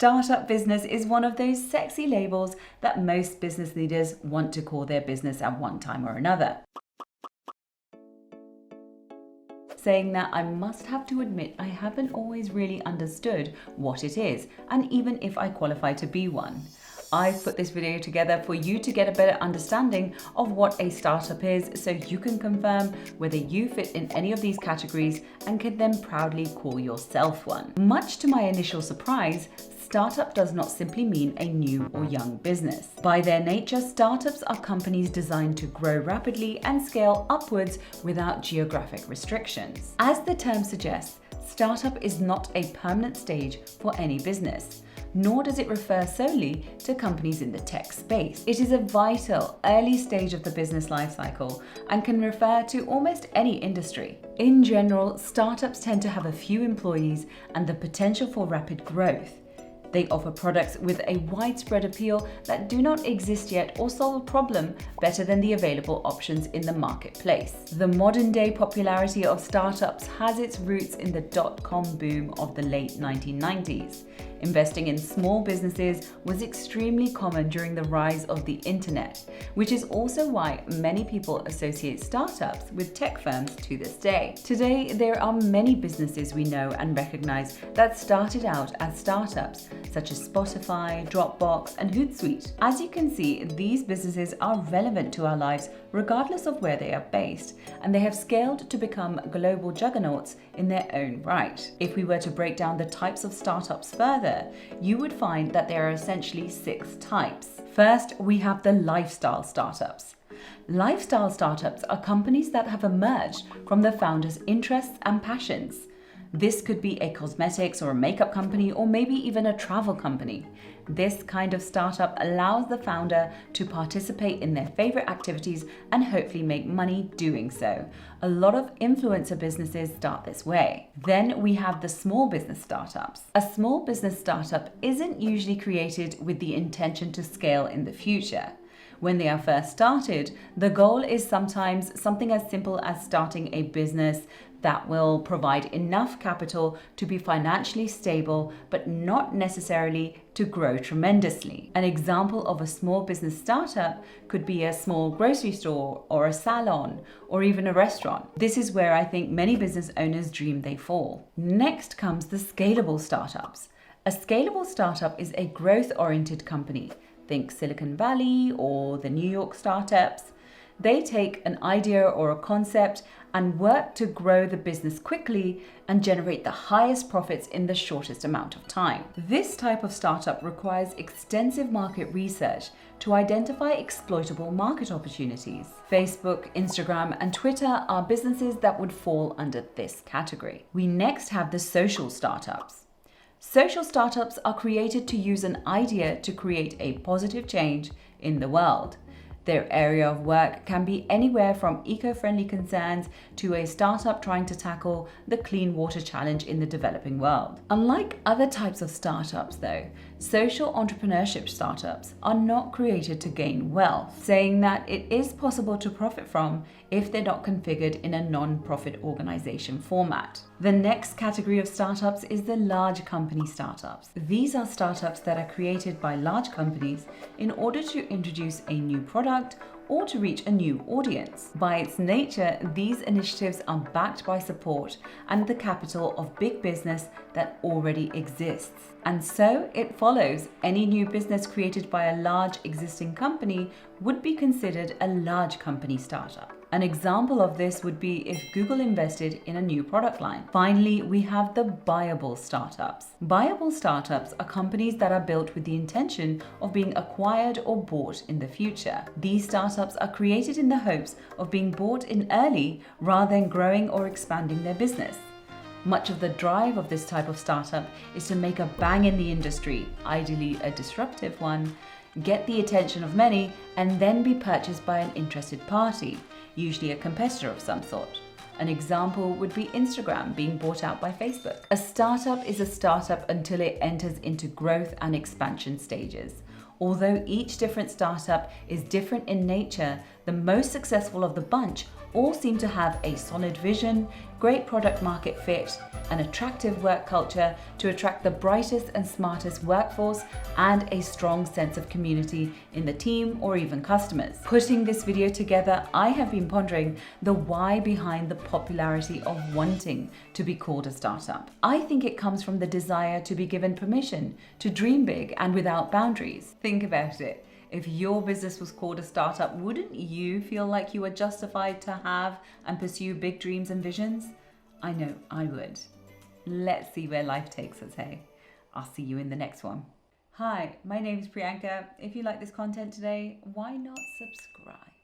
Startup business is one of those sexy labels that most business leaders want to call their business at one time or another. Saying that, I must have to admit I haven't always really understood what it is, and even if I qualify to be one. I've put this video together for you to get a better understanding of what a startup is, so you can confirm whether you fit in any of these categories and can then proudly call yourself one. Much to my initial surprise, startup does not simply mean a new or young business. By their nature, startups are companies designed to grow rapidly and scale upwards without geographic restrictions. As the term suggests, startup is not a permanent stage for any business, nor does it refer solely to companies in the tech space. It is a vital early stage of the business lifecycle and can refer to almost any industry. In general, startups tend to have a few employees and the potential for rapid growth. They offer products with a widespread appeal that do not exist yet or solve a problem better than the available options in the marketplace. The modern day popularity of startups has its roots in the dot-com boom of the late 1990s. Investing in small businesses was extremely common during the rise of the internet, which is also why many people associate startups with tech firms to this day. Today, there are many businesses we know and recognize that started out as startups, such as Spotify, Dropbox, and Hootsuite. As you can see, these businesses are relevant to our lives regardless of where they are based, and they have scaled to become global juggernauts in their own right. If we were to break down the types of startups further, you would find that there are essentially 6 types. First, we have the lifestyle startups. Lifestyle startups are companies that have emerged from the founder's interests and passions. This could be a cosmetics or a makeup company, or maybe even a travel company. This kind of startup allows the founder to participate in their favorite activities and hopefully make money doing so. A lot of influencer businesses start this way. Then we have the small business startups. A small business startup isn't usually created with the intention to scale in the future. When they are first started, the goal is sometimes something as simple as starting a business that will provide enough capital to be financially stable, but not necessarily to grow tremendously. An example of a small business startup could be a small grocery store or a salon or even a restaurant. This is where I think many business owners dream they fall. Next comes the scalable startups. A scalable startup is a growth-oriented company. Think Silicon Valley or the New York startups. They take an idea or a concept and work to grow the business quickly and generate the highest profits in the shortest amount of time. This type of startup requires extensive market research to identify exploitable market opportunities. Facebook, Instagram, and Twitter are businesses that would fall under this category. We next have the social startups. Social startups are created to use an idea to create a positive change in the world. Their area of work can be anywhere from eco-friendly concerns to a startup trying to tackle the clean water challenge in the developing world. Unlike other types of startups though, social entrepreneurship startups are not created to gain wealth, saying that it is possible to profit from if they're not configured in a non-profit organization format. The next category of startups is the large company startups. These are startups that are created by large companies in order to introduce a new product or to reach a new audience. By its nature, these initiatives are backed by support and the capital of big business that already exists. And so it follows any new business created by a large existing company would be considered a large company startup. An example of this would be if Google invested in a new product line. Finally, we have the buyable startups. Buyable startups are companies that are built with the intention of being acquired or bought in the future. These startups are created in the hopes of being bought in early rather than growing or expanding their business. Much of the drive of this type of startup is to make a bang in the industry, ideally a disruptive one, get the attention of many, and then be purchased by an interested party, usually a competitor of some sort. An example would be Instagram being bought out by Facebook. A startup is a startup until it enters into growth and expansion stages. Although each different startup is different in nature, The most successful of the bunch all seem to have a solid vision, great product market fit, an attractive work culture to attract the brightest and smartest workforce, and a strong sense of community in the team or even customers. Putting this video together, I have been pondering the why behind the popularity of wanting to be called a startup. I think it comes from the desire to be given permission to dream big and without boundaries. Think about it. If your business was called a startup, wouldn't you feel like you were justified to have and pursue big dreams and visions? I know I would. Let's see where life takes us, hey? I'll see you in the next one. Hi, my name is Priyanka. If you like this content today, why not subscribe?